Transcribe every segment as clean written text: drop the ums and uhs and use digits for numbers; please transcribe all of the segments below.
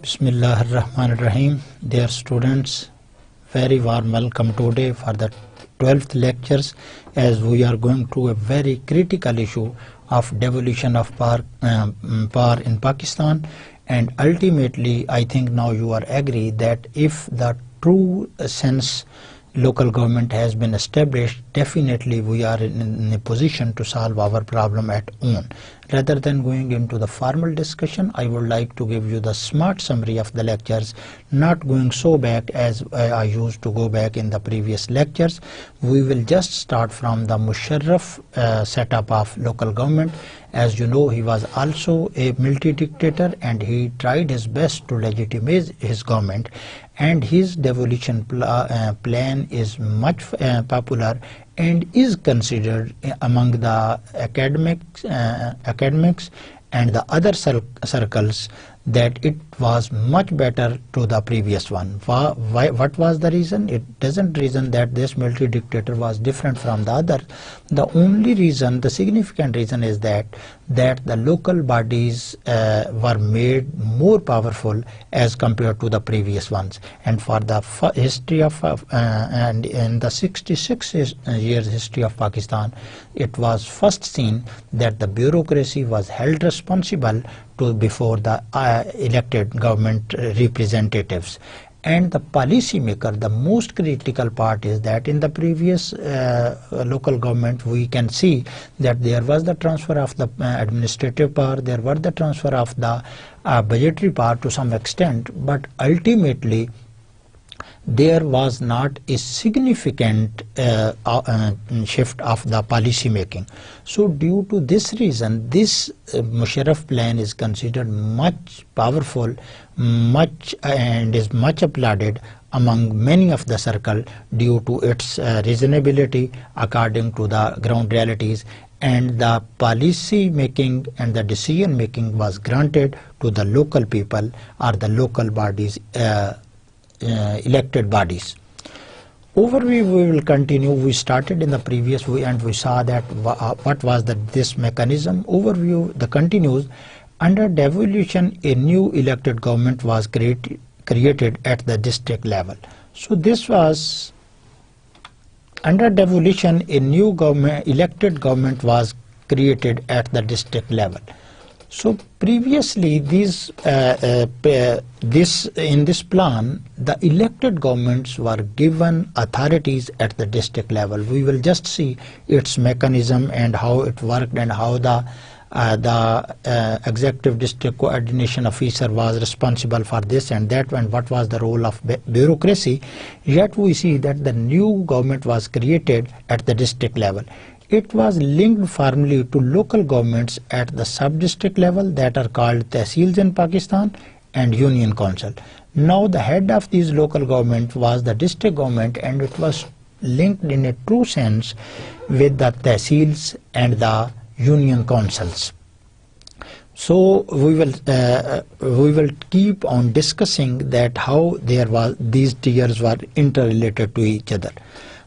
Bismillahirrahmanirrahim. Dear students, very warm welcome today for the 12th lectures, as we are going to a very critical issue of devolution of power in Pakistan. And ultimately, I think now you are agree that if the true sense local government has been established, definitely we are in a position to solve our problem at own. Rather than going into the formal discussion, I would like to give you the smart summary of the lectures, not going so back as I used to go back in the previous lectures. We will just start from the Musharraf setup of local government. As you know, he was also a military dictator and he tried his best to legitimize his government, and his devolution plan is much popular and is considered among the academics and the other circles that it was much better to the previous one. What was the reason? It doesn't reason that this military dictator was different from the other. The only reason, the significant reason, is that the local bodies were made more powerful as compared to the previous ones. And for the history of and in the 66 years history of Pakistan, it was first seen that the bureaucracy was held responsible before the elected government representatives. And the policy maker, the most critical part is that in the previous local government, we can see that there was the transfer of the administrative power, there was the transfer of the budgetary power to some extent, but ultimately there was not a significant shift of the policy making. So due to this reason, this Musharraf plan is considered much powerful, and is much applauded among many of the circle due to its reasonability according to the ground realities, and the policy making and the decision making was granted to the local people or the local bodies, elected bodies. Overview we will continue. We started in the previous and we saw that what was this mechanism. Overview the continues. Under devolution, a new elected government was created at the district level. So this was under devolution, a new elected government was created at the district level. So previously, in this plan, the elected governments were given authorities at the district level. We will just see its mechanism and how it worked, and how the executive district coordination officer was responsible for this and that, and what was the role of bureaucracy. Yet we see that the new government was created at the district level. It was linked firmly to local governments at the sub-district level that are called tehsils in Pakistan and union council. Now the head of these local government was the district government, and it was linked in a true sense with the tehsils and the union councils. So we will keep on discussing that how these tiers were interrelated to each other.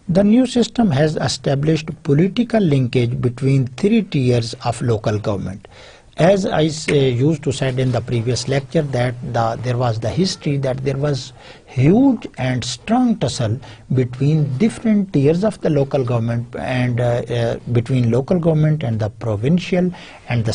The new system has established political linkage between three tiers of local government. As I used to said in the previous lecture, that there was the history that there was huge and strong tussle between different tiers of the local government, and between local government and the provincial and the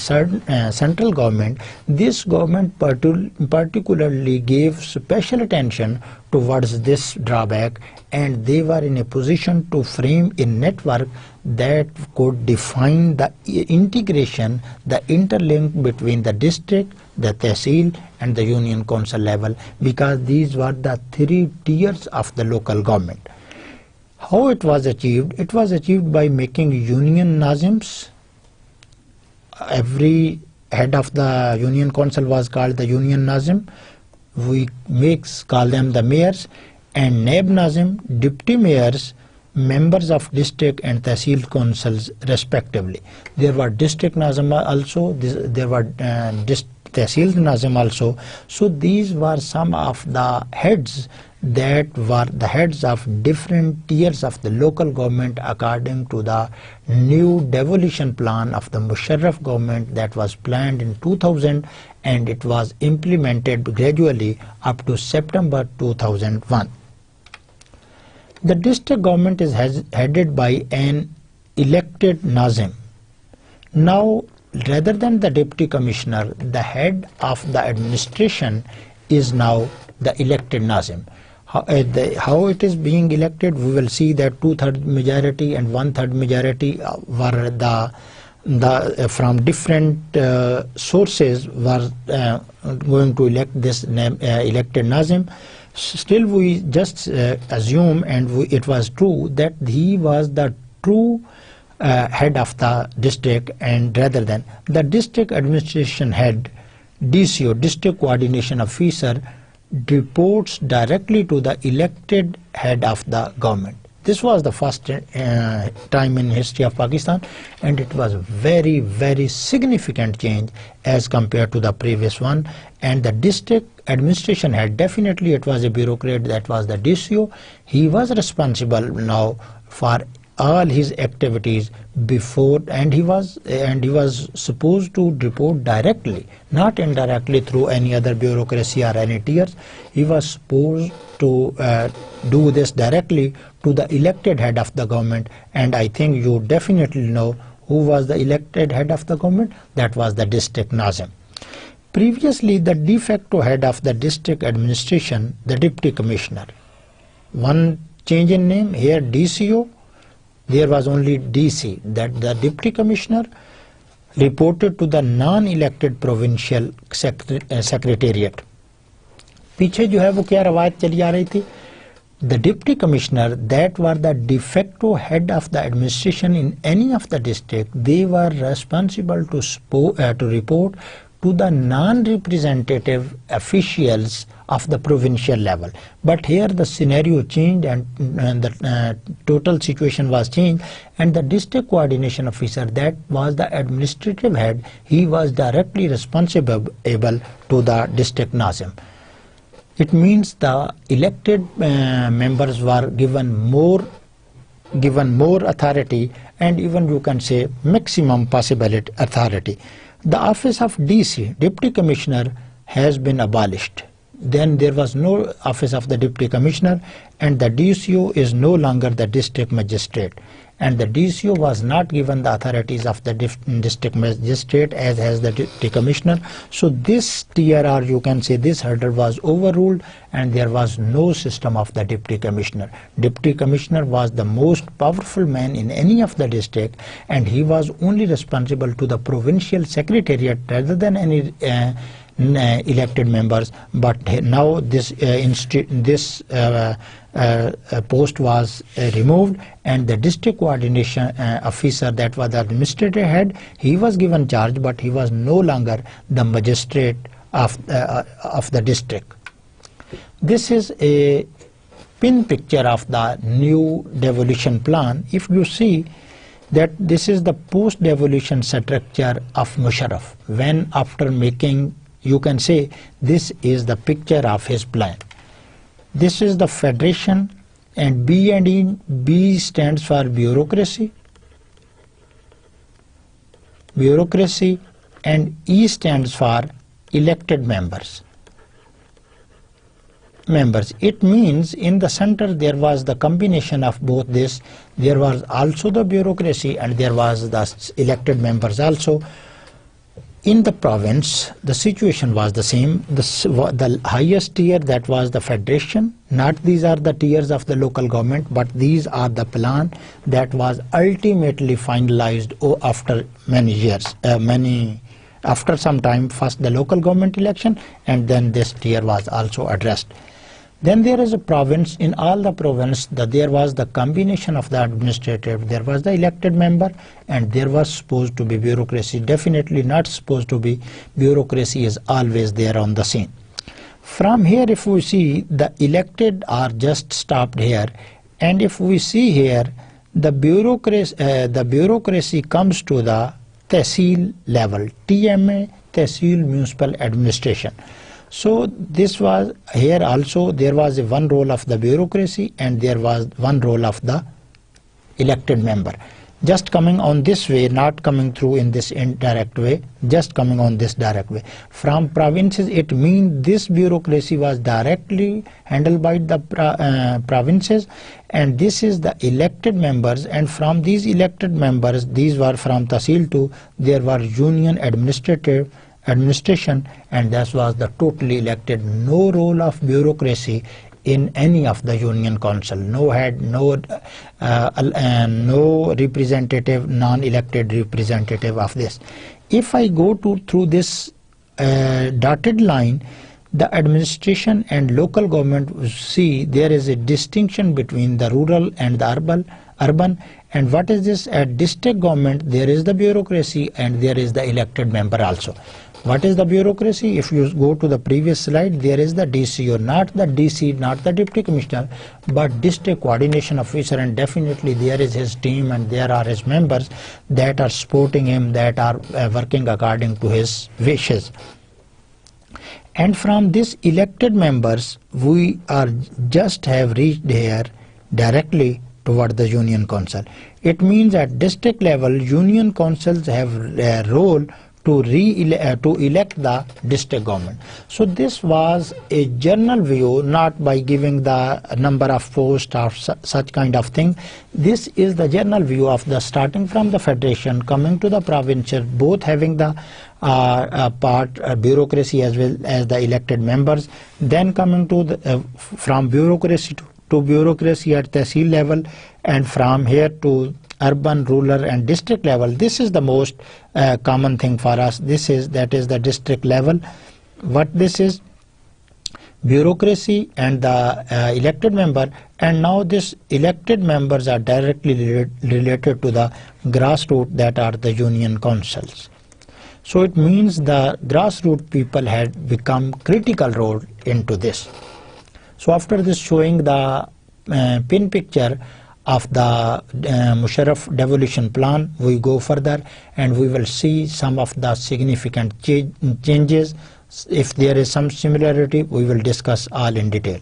central government. This government particularly gave special attention towards this drawback, and they were in a position to frame a network that could define the integration, the interlink between the district, the tehsil and the union council level, because these were the three tiers of the local government. How it was achieved? It was achieved by making union nazims. Every head of the union council was called the union nazim. We call them the mayors, and naib nazim, deputy mayors, members of district and Tehsil councils respectively. There were district Nazim also, there were Tehsil Nazim also. So these were some of the heads that were the heads of different tiers of the local government according to the new devolution plan of the Musharraf government that was planned in 2000, and it was implemented gradually up to September 2001. The district government is headed by an elected Nazim. Now, rather than the deputy commissioner, the head of the administration is now the elected Nazim. How it is being elected, we will see that 2/3 majority and 1/3 majority were the from different sources were going to elect this elected Nazim. Still, we just assume, and it was true, that he was the true head of the district, and rather than the district administration head, DCO, district coordination officer, reports directly to the elected head of the government. This was the first time in history of Pakistan, and it was very, very significant change as compared to the previous one. And the district administration head, definitely it was a bureaucrat, that was the DCO. He was responsible now for all his activities before, and he was supposed to report directly, not indirectly through any other bureaucracy or any tiers. He was supposed to do this directly to the elected head of the government, and I think you definitely know who was the elected head of the government. That was the district Nazim. Previously, the de facto head of the district administration, the deputy commissioner. One change in name here, DCO. There was only DC, that the deputy commissioner reported to the non-elected provincial secretariat. पीछे जो है वो क्या रवायत चली आ रही थी? The deputy commissioner, that were the de facto head of the administration in any of the district, they were responsible to report to the non-representative officials of the provincial level. But here the scenario changed, and the total situation was changed, and the district coordination officer, that was the administrative head, he was directly responsible to the district Nazim. It means the elected members were given more authority, and even you can say maximum possible authority. The office of DC, Deputy Commissioner, has been abolished. Then there was no office of the Deputy Commissioner, and the DCO is no longer the district magistrate. And the DCO was not given the authorities of the district magistrate as has the Deputy Commissioner. So this tier, or you can say this hurdle, was overruled, and there was no system of the Deputy Commissioner. Deputy Commissioner was the most powerful man in any of the district, and he was only responsible to the provincial secretariat rather than any elected members. But now this post was removed, and the district coordination officer, that was the administrative head, he was given charge, but he was no longer the magistrate of the district. This is a pin picture of the new devolution plan. If you see that this is the post-devolution structure of Musharraf, when after making, you can say this is the picture of his plan. This is the federation, and B and E. B stands for bureaucracy, and E stands for elected members. It means in the center there was the combination of both this. There was also the bureaucracy, and there was the elected members also. In the province, the situation was the same. The highest tier, that was the federation. Not these are the tiers of the local government, but these are the plan that was ultimately finalized after many years. After some time, first the local government election, and then this tier was also addressed. Then there is a province. In all the province, there was the combination of the administrative, there was the elected member, and there was supposed to be bureaucracy. Definitely not supposed to be. Bureaucracy is always there on the scene. From here, if we see, the elected are just stopped here, And if we see here, the bureaucracy comes to the Tehsil level, TMA, Tehsil Municipal Administration. So this was here also, there was one role of the bureaucracy and there was one role of the elected member. Just coming on this way, not coming through in this indirect way, just coming on this direct way. From provinces, it means this bureaucracy was directly handled by the provinces, and this is the elected members, and from these elected members, these were from Tehsil too, there were union administration, and that was the totally elected. No role of bureaucracy in any of the union council. No head, no representative, non-elected representative of this. If I go through this dotted line, the administration and local government, see there is a distinction between the rural and the urban. And what is this? At district government, there is the bureaucracy and there is the elected member also. What is the bureaucracy? If you go to the previous slide, there is the DCO, not the DC, not the deputy commissioner, but district coordination officer, and definitely there is his team and there are his members that are supporting him, that are working according to his wishes. And from these elected members, we are just have reached here directly toward the union council. It means at district level, union councils have a role to elect the district government. So this was a general view, not by giving the number of posts or such kind of thing. This is the general view of the starting from the federation, coming to the provincial, both having the bureaucracy as well as the elected members, then coming to the from bureaucracy to bureaucracy at Tehsil level, and from here to urban, rural and district level. This is the most common thing for us. That is the district level. What this is? Bureaucracy and the elected member, and now this elected members are directly related to the grassroots, that are the union councils. So it means the grassroots people had become critical role into this. So after this, showing the pin picture of the Musharraf devolution plan, we go further and we will see some of the significant changes. If there is some similarity, we will discuss all in detail.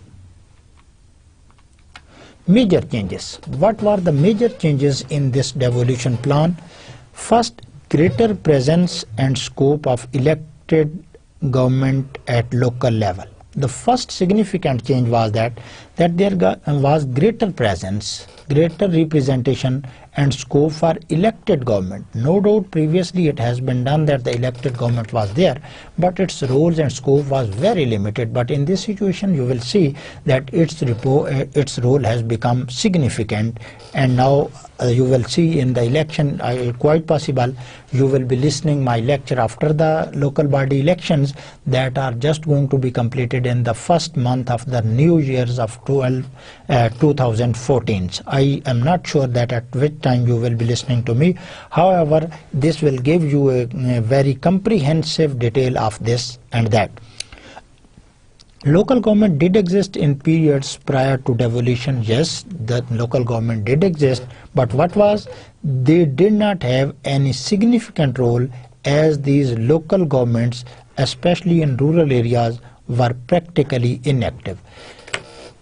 Major changes. What were the major changes in this devolution plan? First, greater presence and scope of elected government at local level. The first significant change was that there was greater presence, greater representation and scope for elected government. No doubt previously it has been done that the elected government was there, but its roles and scope was very limited. But in this situation you will see that its role has become significant, and now you will see in the election, quite possible you will be listening my lecture after the local body elections that are just going to be completed in the first month of the new years of 2014. I am not sure that at which time you will be listening to me. However, this will give you a very comprehensive detail of this and that. Local government did exist in periods prior to devolution. Yes, the local government did exist, but what was? They did not have any significant role, as these local governments, especially in rural areas, were practically inactive.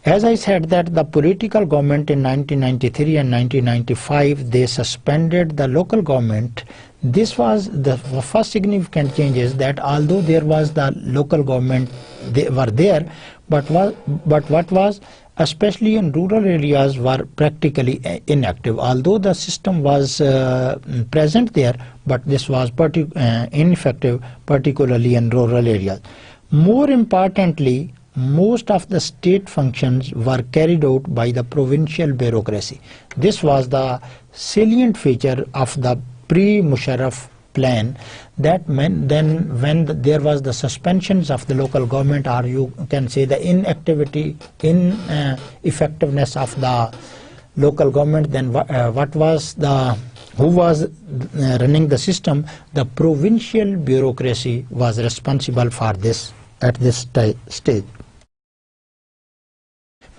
As I said that the political government in 1993 and 1995, they suspended the local government. This was the first significant changes, that although there was the local government, they were there, but what was, especially in rural areas, were practically inactive. Although the system was present there, but this was ineffective, particularly in rural areas. More importantly, most of the state functions were carried out by the provincial bureaucracy. This was the salient feature of the pre-Musharraf plan, that meant then when there was the suspensions of the local government, or you can say the ineffectiveness of the local government, then who was running the system? The provincial bureaucracy was responsible for this at this stage.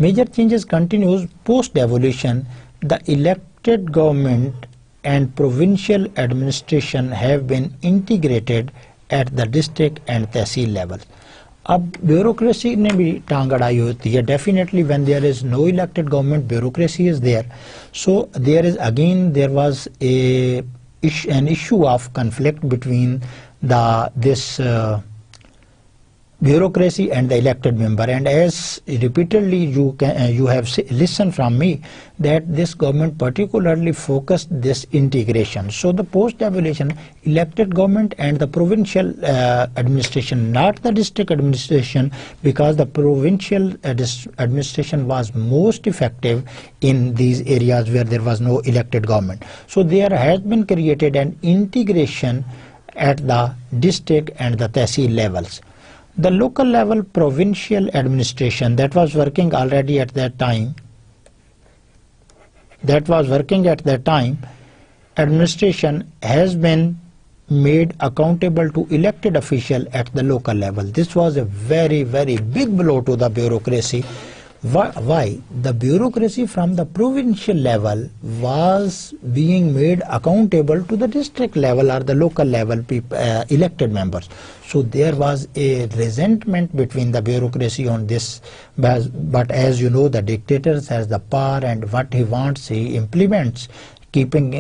Major changes continues post devolution. The elected government and provincial administration have been integrated at the district and tehsil levels. अब bureaucracy ने भी टांग अड़ाई होती है. Definitely when there is no elected government, bureaucracy is there. So there was an issue of conflict between this bureaucracy and the elected member, and as repeatedly you have listened from me that this government particularly focused this integration. So the post devolution elected government and the provincial administration, not the district administration, because the provincial administration was most effective in these areas where there was no elected government. So there has been created an integration at the district and the tehsil levels. The local level provincial administration that was working already at that time, administration has been made accountable to elected official at the local level. This was a very, very big blow to the bureaucracy. Why? The bureaucracy from the provincial level was being made accountable to the district level or the local level elected members. So there was a resentment between the bureaucracy on this, but as you know, the dictator has the power, and what he wants he implements, keeping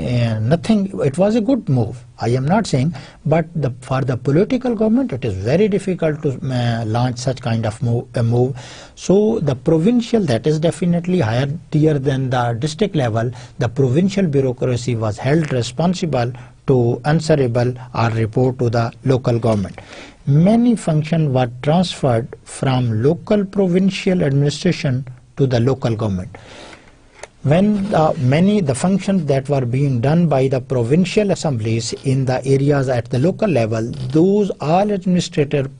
nothing. It was a good move, I am not saying, but for the political government it is very difficult to launch such kind of move. So the provincial, that is definitely higher tier than the district level, the provincial bureaucracy was held responsible to answerable or report to the local government. Many functions were transferred from local provincial administration to the local government. When the functions that were being done by the provincial assemblies in the areas at the local level, those all administrative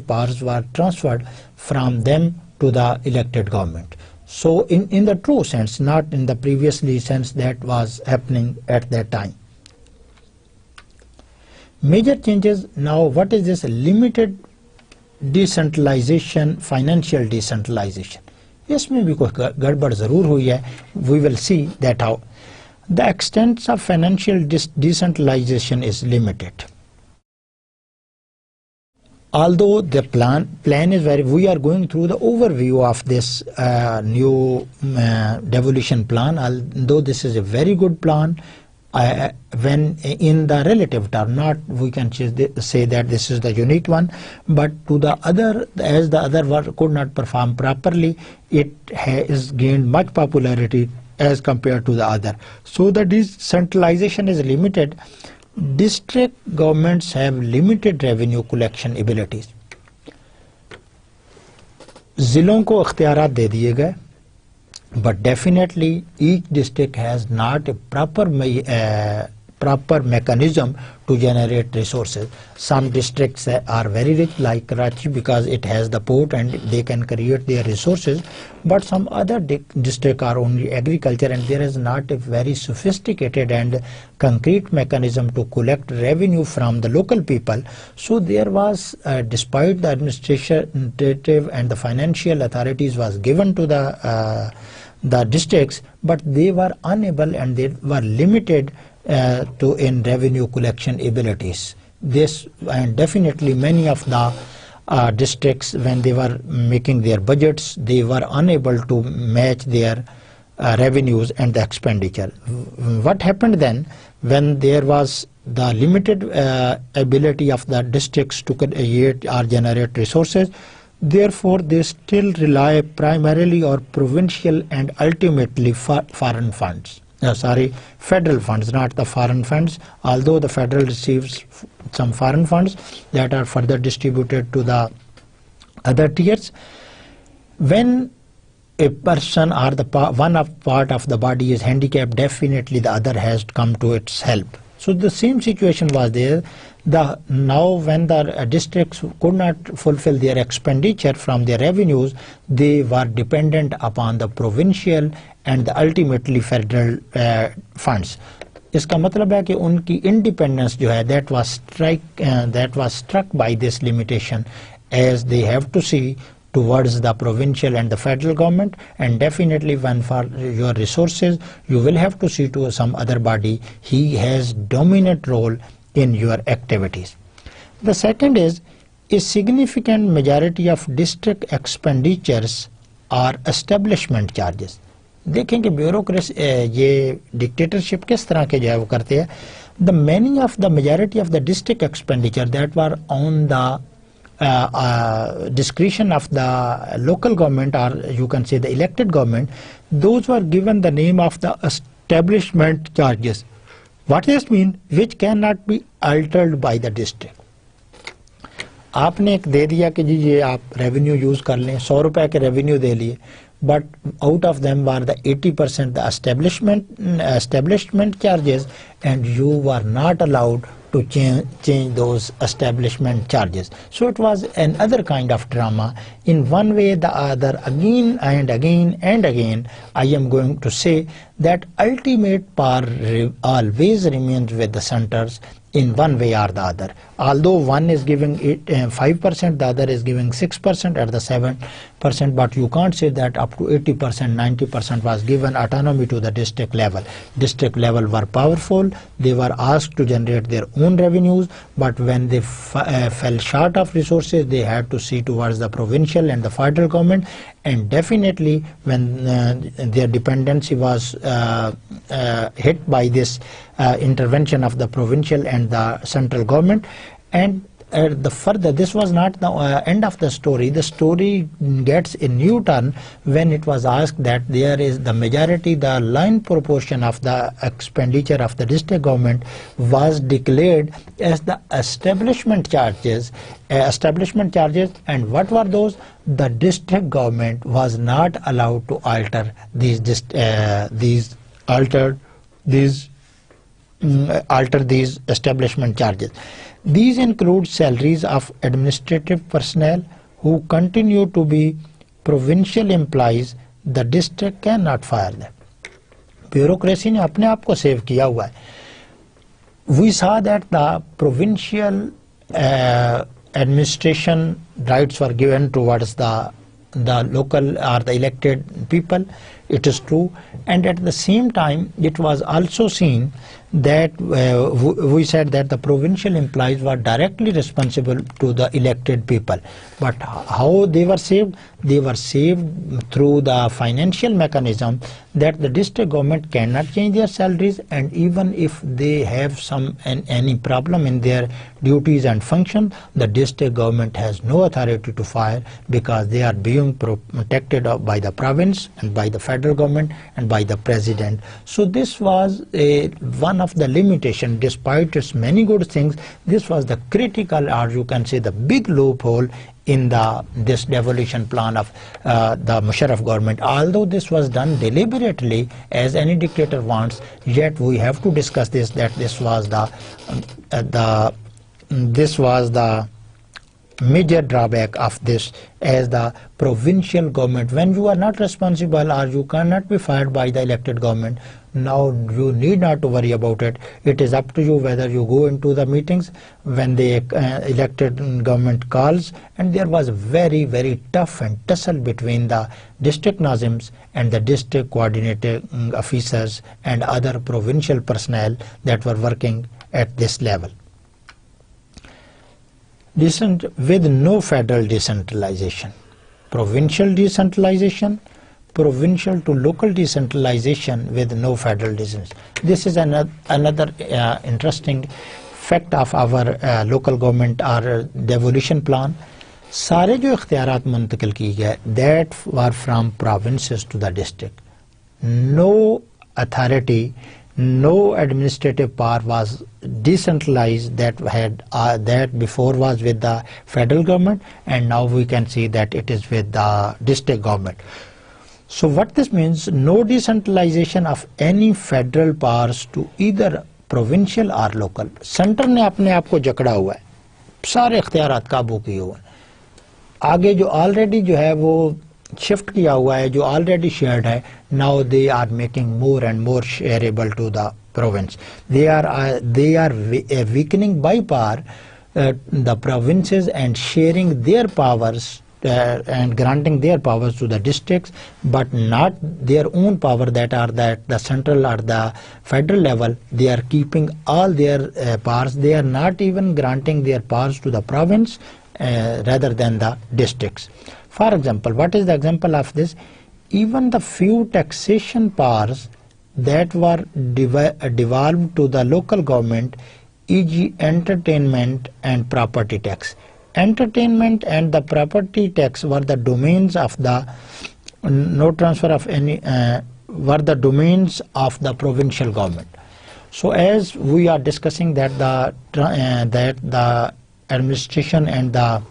powers were transferred from them to the elected government. So in the true sense, not in the previously sense that was happening at that time. Major changes now. What is this? Limited decentralization, financial decentralization. इसमें भी कोई गड़बड़ जरूर हुई है. We will see that how the extent of financial decentralization is limited. Although the plan is very, we are going through the overview of this new devolution plan. Although this is a very good plan, when in the relative term, not we can say that this is the unique one, but to the other, as the other one could not perform properly, it has gained much popularity as compared to the other. So the decentralization is limited. District governments have limited revenue collection abilities. जिलों को इख्तियारात दे दिए गए, but definitely each district has not a proper mechanism to generate resources. Some districts are very rich, like Karachi, because it has the port and they can create their resources, but some other districts are only agriculture, and there is not a very sophisticated and concrete mechanism to collect revenue from the local people. So there was, despite the administrative and the financial authorities was given to the districts, but they were unable and they were limited in revenue collection abilities. This, and definitely many of the districts, when they were making their budgets, they were unable to match their revenues and the expenditure. What happened then, when there was the limited ability of the districts to create or generate resources, therefore they still rely primarily on provincial and ultimately foreign funds. Federal funds, not the foreign funds, although the federal receives some foreign funds that are further distributed to the other tiers. When a person or one part of the body is handicapped, definitely the other has come to its help. So the same situation was there. Now when the districts could not fulfill their expenditure from their revenues, they were dependent upon the provincial and the ultimately federal funds. इसका मतलब है कि उनकी independence जो है, that was struck by this limitation, as they have to see towards the provincial and the federal government, and definitely when for your resources you will have to see to some other body. He has dominant role in your activities. The second is a significant majority of district expenditures are establishment charges. देखें कि bureaucracy ये dictatorship किस तरह के जो है वो करते हैं. The many of the majority of the district expenditure that were on the discretion of the local government, or you can say the elected government, those were given the name of the establishment charges. What does this mean? Which cannot be altered by the district. आपने एक दे दिया कि जी ये आप revenue use कर लें, 100 रुपए के रेवेन्यू दे लिए, but out of them were the 80% the establishment charges, and you were not allowed to change those establishment charges. So it was another kind of drama. In one way the other, again and again and again, I am going to say that ultimate power always remains with the centers in one way or the other. Although one is giving 5%, the other is giving 6% at the 7%, but you can't say that up to 80%, 90% was given autonomy to the district level. District level were powerful, they were asked to generate their own revenues, but when they fell short of resources, they had to see towards the provincial and the federal government. And definitely when their dependency was hit by this intervention of the provincial and the central government, and this was not the end of the story. The story gets a new turn when it was asked that there is the majority, the line proportion of the expenditure of the district government was declared as the establishment charges. And what were those? The district government was not allowed to alter these establishment charges. These include salaries of administrative personnel who continue to be provincial employees. The district cannot fire them. Bureaucracy ने अपने आप को save किया हुआ है. We saw that the provincial administration rights were given towards the local or the elected people. It is true, and at the same time it was also seen that we said that the provincial employees were directly responsible to the elected people. But how they were saved? They were saved through the financial mechanism that the district government cannot change their salaries, and even if they have any problem in their duties and function, the district government has no authority to fire, because they are being protected by the province and by the federal government and by the president. So this was one of the limitations. Despite its many good things, this was the critical, or you can say the big loophole in this devolution plan of the Musharraf government. Although this was done deliberately, as any dictator wants, yet we have to discuss this, that this was the major drawback of this, as the provincial government, when you are not responsible or you cannot be fired by the elected government, now you need not to worry about it. It is up to you whether you go into the meetings when the elected government calls. And there was very, very tough and tussle between the district Nazims and the district coordinating officers and other provincial personnel that were working at this level. With no federal decentralization, provincial decentralization, provincial to local decentralization with no federal decentralization. This is another interesting fact of our local government or devolution plan. सारे जो इख्तियारात मुंतकिल की गए, that were from provinces to the district. No authority, no administrative power was decentralized that before was with the federal government, and now we can see that it is with the district government. So what this means, no decentralization of any federal powers to either provincial or local. Center ने अपने आप को जकड़ा हुआ है, सारे इख्तियारात काबू किए हुए हैं. आगे जो ऑलरेडी जो है वो शिफ्ट किया हुआ है, जो ऑलरेडी शेयर्ड है, now they are making more and more shareable to the province. They are weakening by power the provinces and sharing their powers and granting their powers to the districts, but not their own power that are at the central or the federal level. They are keeping all their powers. They are not even granting their powers to the province rather than the districts. For example, what is the example of this? Even the few taxation powers that were devolved to the local government, e.g. entertainment and property tax. Entertainment and the property tax were the domains of the no transfer of any were the domains of the provincial government. So as we are discussing that the administration and the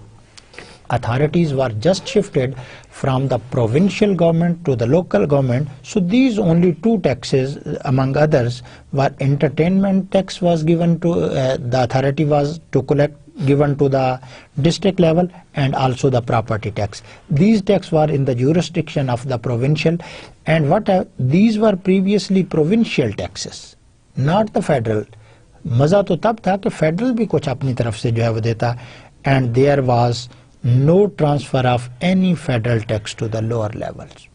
authorities were just shifted from the provincial government to the local government. So these only two taxes among others were entertainment tax was given to the authority was to collect given to the district level, and also the property tax. These taxes were in the jurisdiction of the provincial, and these were previously provincial taxes, not the federal. मजा तो तब था कि federal भी कुछ अपनी तरफ से जो है वो देता, and there was no transfer of any federal tax to the lower levels.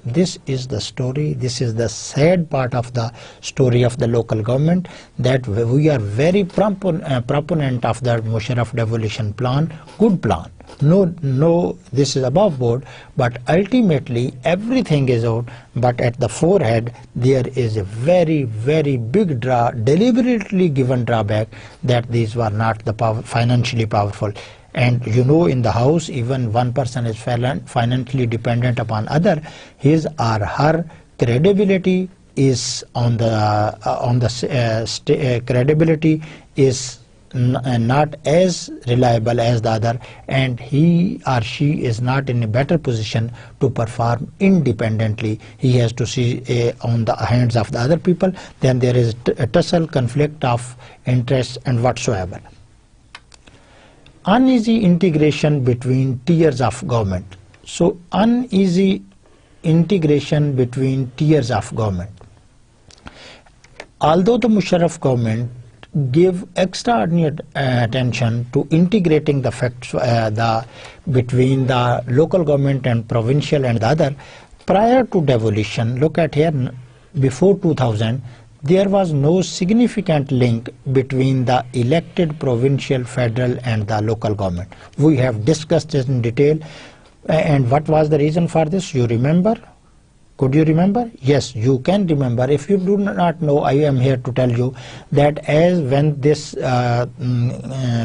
This is the story. This is the sad part of the story of the local government, that we are very proponent of the Musharraf devolution plan. Good plan. No, this is above board, but ultimately everything is out. But at the forehead there is a very, very big deliberately given drawback, that these were not the financially powerful. And you know, in the house, even one person is financially dependent upon other, his or her credibility is on the credibility is not as reliable as the other, and he or she is not in a better position to perform independently. He has to see on the hands of the other people. Then there is a tussle, conflict of interest and whatsoever. Uneasy integration between tiers of government. So uneasy integration between tiers of government. Although the Musharraf government gave extraordinary attention to integrating the facts between the local government and provincial and the other, prior to devolution, look at here, before 2000, there was no significant link between the elected provincial, federal and the local government. We have discussed this in detail. And what was the reason for this? You remember? Could you remember? Yes, you can remember. If you do not know, I am here to tell you that as when this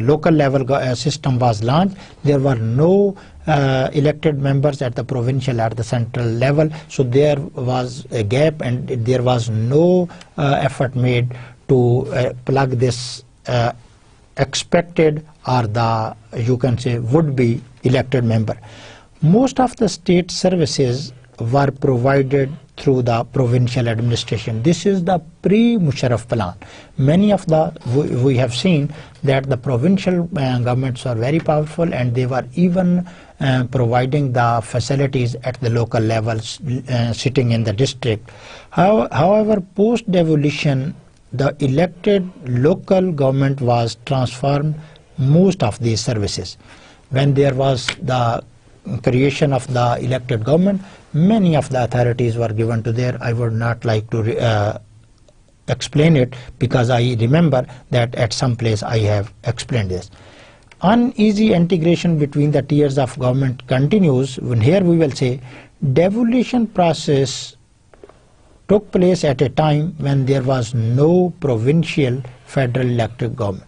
local level system was launched, there were no elected members at the provincial or the central level. So there was a gap, and there was no effort made to plug this expected or the, you can say, would-be elected member. Most of the state services were provided through the provincial administration. This is the pre-Musharraf plan. Many of the, we have seen that the provincial governments are very powerful, and they were even providing the facilities at the local levels, sitting in the district. However, post-devolution, the elected local government was transformed most of these services. When there was the creation of the elected government, many of the authorities were given to there. I would not like to explain it, because I remember that at some place I have explained this. Uneasy integration between the tiers of government continues. When here we will say devolution process took place at a time when there was no provincial federal elected government.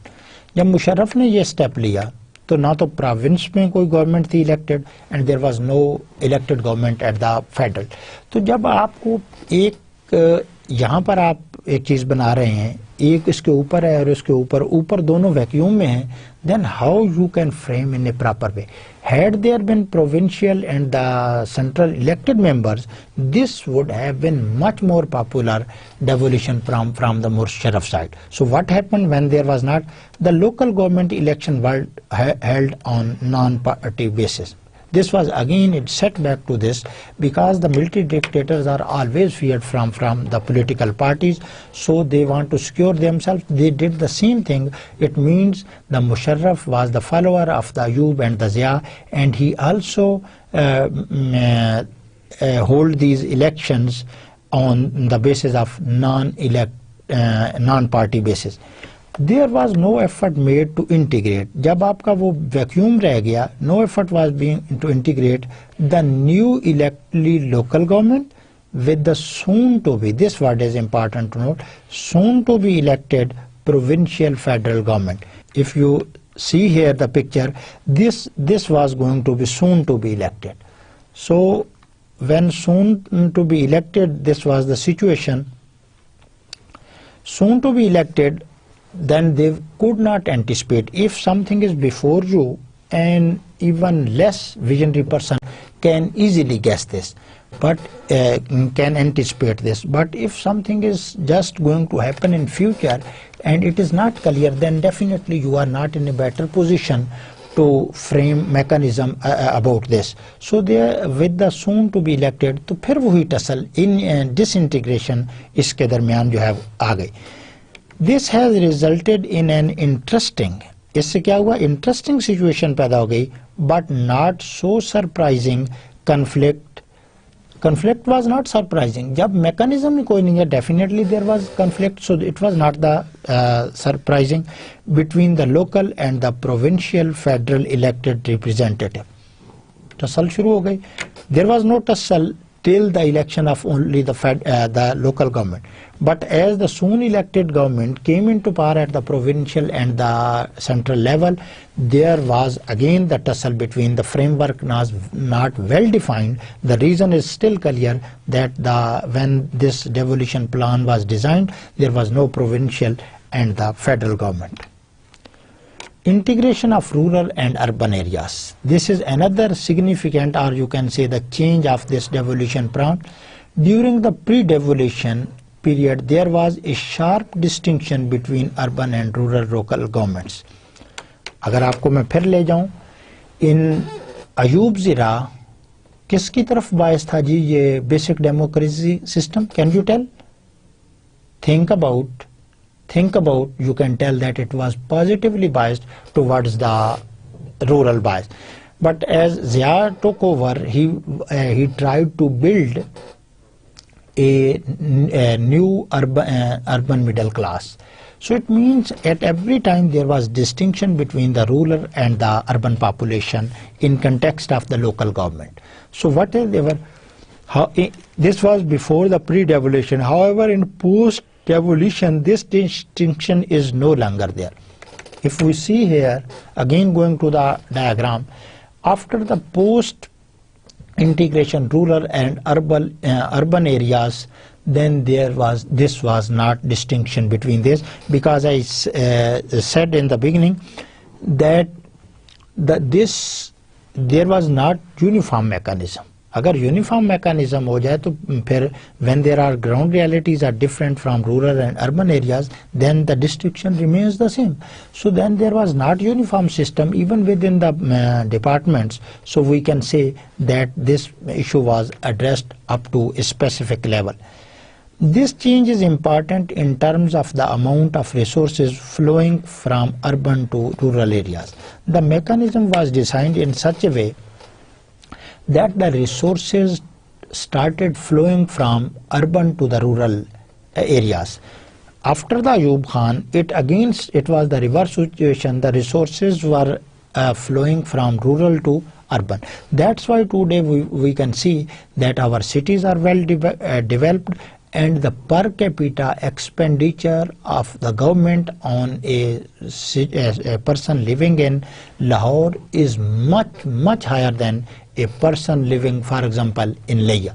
जब मुशर्रफ ने ये step लिया तो ना तो province में कोई government थी elected, and there was no elected government at the federal. तो जब आपको एक यहाँ पर आप एक चीज़ बना रहे हैं, एक इसके ऊपर है और इसके ऊपर दोनों वैक्यूम में हैं, then how you can frame in a proper way. Had there been provincial and the central elected members, this would have been much more popular devolution from the Musharraf side. So what happened when there was not? The local government election were held on non-party basis. This was again it set back to this, because the military dictators are always feared from the political parties, so they want to secure themselves. They did the same thing. It means the Musharraf was the follower of the Ayub and the Zia, and he also hold these elections on the basis of non-party basis. There was no effort made to integrate. जब आपका वो vacuum रह गया, no effort was being to integrate the new elected local government with the soon to be, this word is important to note, soon to be elected provincial federal government. If you see here the picture, this was going to be soon to be elected. So when soon to be elected, this was the situation. Soon to be elected, then they could not anticipate. If something is before you, and even less visionary person can easily guess this, but can anticipate this. But if something is just going to happen in future and it is not clear, then definitely you are not in a better position to frame mechanism about this. So there with the soon to be elected, तो फिर वही tussle in disintegration इसके दरमियान जो है आ गई. This has resulted in an interesting, इससे क्या हुआ, interesting situation पैदा हो गई, but not so surprising conflict. Conflict was not surprising. जब mechanism ही कोई नहीं है, definitely there was conflict, so it was not the surprising between the local and the provincial federal elected representative. Tussle शुरू हो गई. There was no tussle till the election of only the local government. But as the soon elected government came into power at the provincial and the central level, there was again the tussle between the framework not well defined. The reason is still clear, that when this devolution plan was designed, there was no provincial and the federal government. Integration of rural and urban areas. This is another significant, or you can say the change of this devolution plan. During the pre-devolution period, there was a sharp distinction between urban and rural local governments. अगर आपको मैं फिर ले जाऊं, in Ayub ज़िरा किसकी तरफ बायस था जी ये basic democracy system? Can you tell? Think about, you can tell that it was positively biased towards the rural bias. But as Zia took over, he tried to build a new urban middle class. So it means at every time there was distinction between the rural and the urban population in context of the local government. So whatever, this was before the pre-devolution. However, in post-devolution, this distinction is no longer there. If we see here, again going to the diagram, after the post-integration rural and urban areas, then this was not distinction between this, because I said in the beginning that there was not uniform mechanism. अगर uniform mechanism हो जाए तो फिर when there are ground realities are different from rural and urban areas, then the distinction remains the same. So then there was not uniform system even within the departments. So we can say that this issue was addressed up to a specific level. This change is important in terms of the amount of resources flowing from urban to rural areas. The mechanism was designed in such a way that the resources started flowing from urban to the rural areas. After the Ayub Khan, it was the reverse situation. The resources were flowing from rural to urban. That's why today we can see that our cities are well developed, and the per capita expenditure of the government on a person living in Lahore is much higher than a person living, for example, in Leia.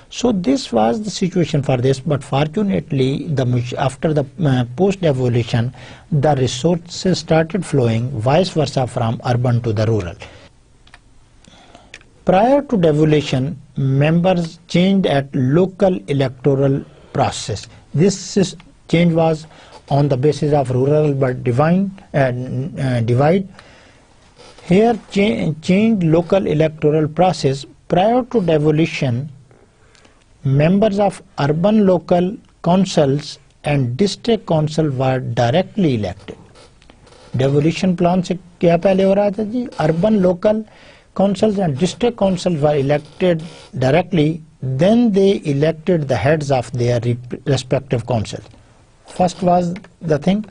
So this was the situation for this, but fortunately after the post-devolution, the resources started flowing vice versa from urban to the rural. Prior to devolution, members changed at local electoral process. This change was on the basis of rural but divide. Here change local electoral process. Prior to devolution, members of urban local councils and district council were directly elected. Devolution plan से क्या पहले हो रहा था जी? Urban local councils and district councils were elected directly. Then they elected the heads of their respective councils. First was the thing,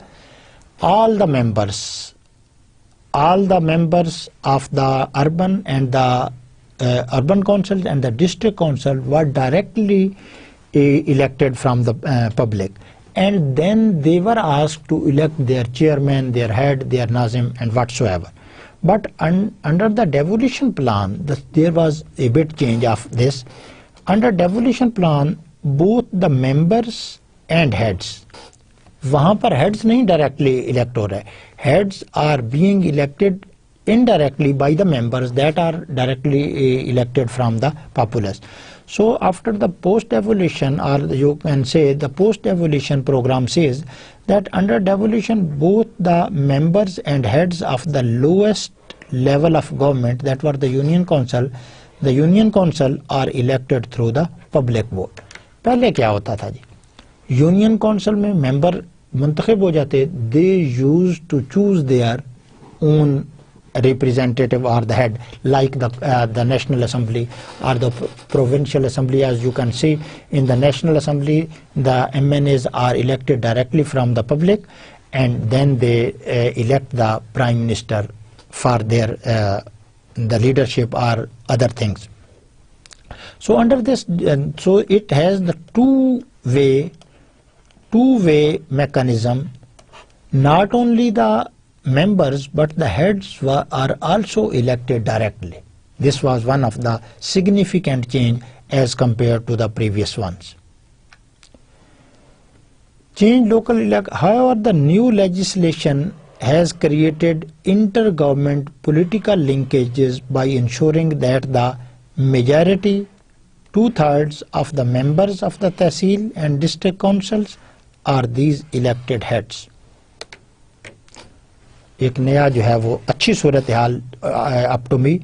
all the members of the urban and the urban council and the district council were directly elected from the public, and then they were asked to elect their chairman, their head, their nazim and whatsoever. But under the devolution plan, there was a bit change of this. Under devolution plan, both the members and heads, वहाँ पर heads नहीं directly elect हो रहे, heads are being elected indirectly by the members that are directly elected from the populace. So after the post-devolution, or you can say the post-devolution program says that under devolution both the members and heads of the lowest level of government, that were the union council are elected through the public vote. पहले क्या होता था जी? Union council में member मुंतखब हो जाते, they used to choose their own representative or the head, like the National Assembly or the Provincial Assembly. As you can see, in the National Assembly, the MNAs are elected directly from the public, and then they elect the Prime Minister for their the leadership or other things. So under this, so it has the two-way mechanism. Not only the members but the heads are also elected directly. This was one of the significant change as compared to the previous ones. Change local elect. However, the new legislation has created inter-government political linkages by ensuring that the majority, 2/3 of the members of the Tehsil and district councils are these elected heads. एक नया जो है वो अच्छी सूरत हाल up to me.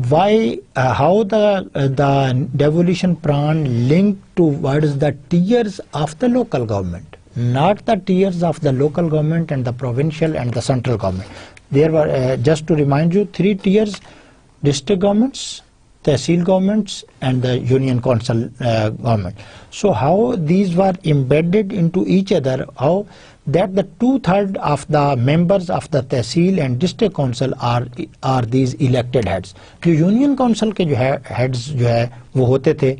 Why, how the devolution plan linked towards the tiers of the local government, not the tiers of the local government and the provincial and the central government. There were, just to remind you, 3 tiers: district governments, Tehsil governments and the union council government. So how these were embedded into each other, how that the 2/3 of the members of the Tehsil and district council are these elected heads. जो union council के जो है heads जो है वो होते थे,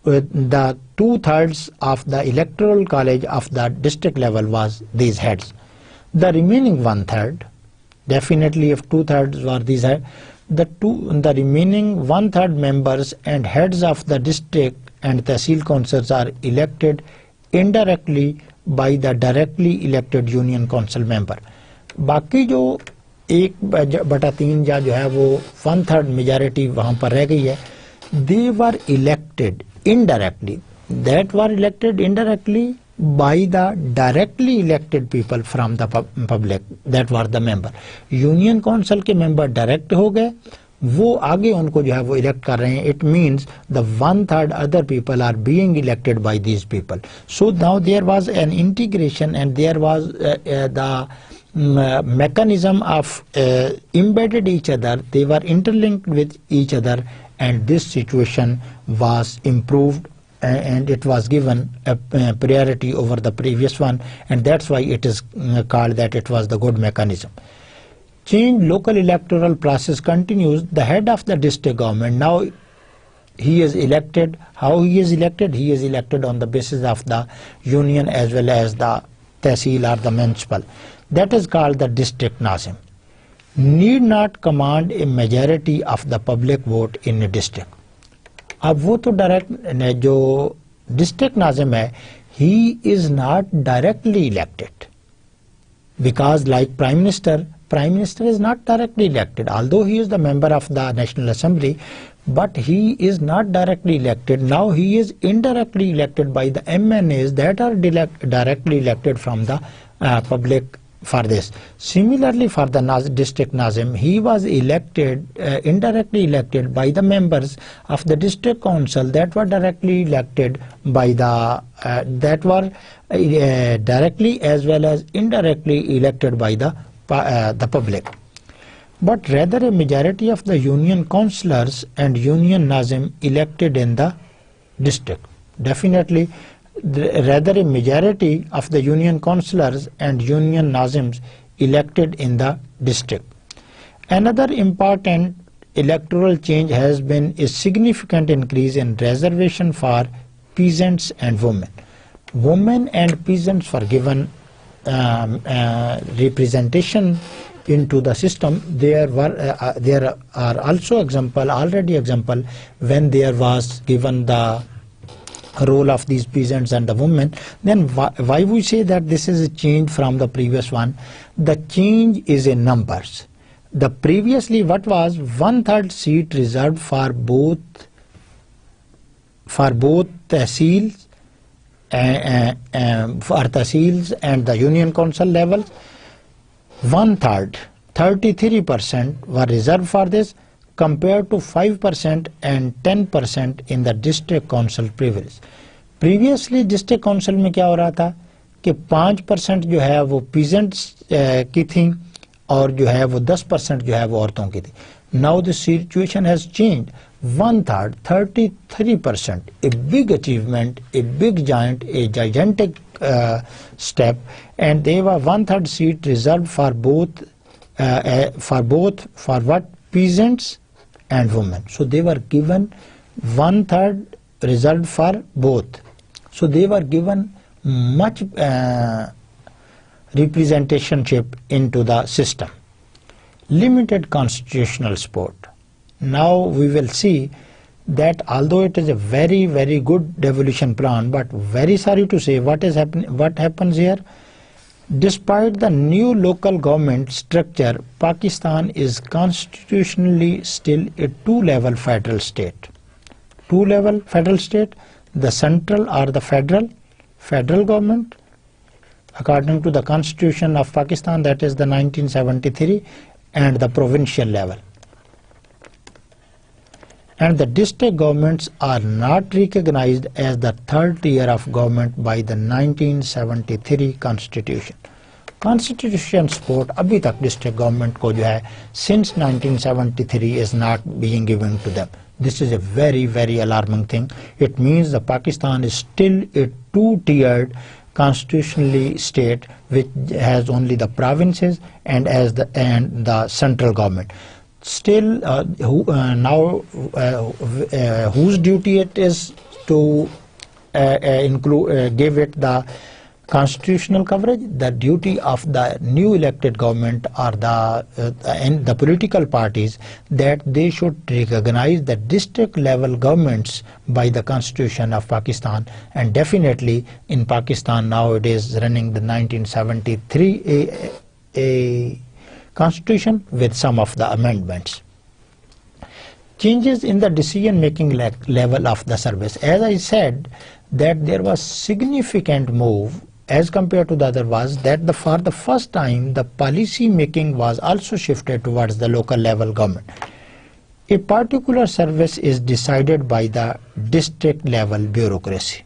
the 2/3 of the electoral college of the district level was these heads. The remaining 1/3, definitely if 2/3 were these heads, the remaining 1/3 members and heads of the district and Tehsil councils are elected indirectly by the directly elected union council member. बाकी जो 1/3 या जो है वो 1/3 majority वहाँ पर रह गई है, they were elected indirectly. That were elected indirectly by the directly elected people from the public, that were the member. Union council के member direct हो गए, वो आगे उनको जो है वो elect कर रहे हैं. It means the 1/3 other people are being elected by these people. So now there was an integration and there was the mechanism of embedded each other. They were interlinked with each other, and this situation was improved and it was given a priority over the previous one, and that's why it is called that it was the good mechanism. Change local electoral process continues. The head of the district government, now he is elected. How he is elected? He is elected on the basis of the union as well as the tehsil or the municipal. That is called the district nazim. Need not command a majority of the public vote in a district. अब वो तो direct जो district Nazim है, he is not directly elected because like Prime Minister is not directly elected, although he is the member of the National Assembly, but he is not directly elected. Now he is indirectly elected by the MNAs that are directly elected from the public for this. Similarly, for the district Nazim, he was elected, indirectly elected by the members of the district council that were directly elected by the, directly as well as indirectly elected by the public. But rather a majority of the union councillors and union Nazim elected in the district. Definitely, rather a majority of the union councillors and union Nazims elected in the district. Another important electoral change has been a significant increase in reservation for peasants and women. Women and peasants were given representation into the system. There are also already example when there was given the role of these peasants and the women. Then why we say that this is a change from the previous one? The change is in numbers. The previously what was 1/3 seat reserved for both tehsils and the union council levels. 1/3, 33% were reserved for this, compared to 5% and 10% in the district council privilege. Previously district council में क्या हो रहा था कि 5% जो है वो peasants की थी और जो है वो 10% जो है वो औरतों की थी. Now the situation has changed. 1/3, 33%, a big achievement, a big giant, a gigantic step, and they were 1/3 seat reserved for what? Peasants and women. So they were given 1/3 reserved for both. So they were given much representationship into the system. Limited constitutional support. Now we will see that although it is a very, very good devolution plan, but very sorry to say what happens here. Despite the new local government structure, Pakistan is constitutionally still a two-level federal state. Two-level federal state, the central or the federal government, according to the Constitution of Pakistan, that is the 1973, and the provincial level. And the district governments are not recognized as the third tier of government by the 1973 Constitution. Constitution support abhi tak district government ko jo hai since 1973 is not being given to them. This is a very, very alarming thing. It means that Pakistan is still a two-tiered constitutionally state which has only the provinces and the central government. Still, whose duty it is to give it the constitutional coverage? The duty of the new elected government or the political parties, that they should recognize the district level governments by the Constitution of Pakistan. And definitely in Pakistan now it is running the 1973 a Constitution with some of the amendments. Changes in the decision-making level of the service. As I said, that there was significant move as compared to the other was that for the first time the policy making was also shifted towards the local level government. A particular service is decided by the district level bureaucracy.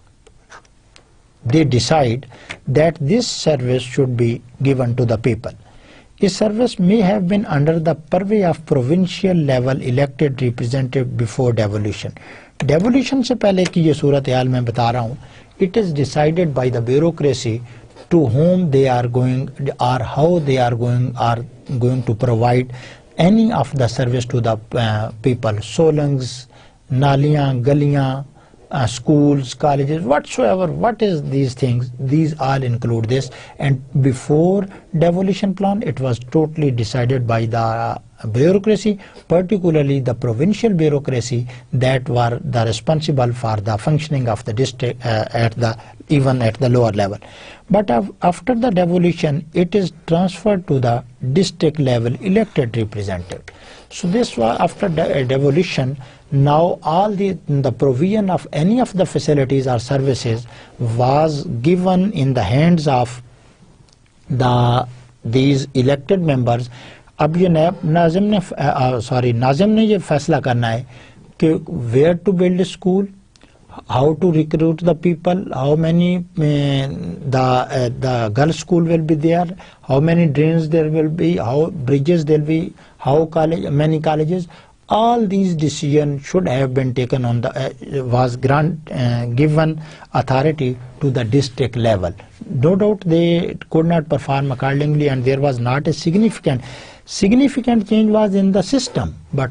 They decide that this service should be given to the people. A service may have been under the purvey of provincial level elected representative before devolution. Devolution से पहले की ये सूरत हाल मैं बता रहा हूँ. It is decided by the bureaucracy to whom they are going or how they are going to provide any of the service to the people. Solongs, naliyan, galiyan, schools, colleges, whatsoever, what is these things, these all include this. And before devolution plan, it was totally decided by the bureaucracy, particularly the provincial bureaucracy that were the responsible for the functioning of the district even at the lower level. But after the devolution, it is transferred to the district level elected representative. So this was after devolution. Now all the provision of any of the facilities or services was given in the hands of the these elected members. अब ये नाज़िम ने ये फैसला करना है कि where to build a school, how to recruit the people, how many the girls school will be there, how many drains there will be, how bridges there will be, how many colleges. All these decisions should have been taken on the given authority to the district level. No doubt they could not perform accordingly, and there was not a significant change was in the system, but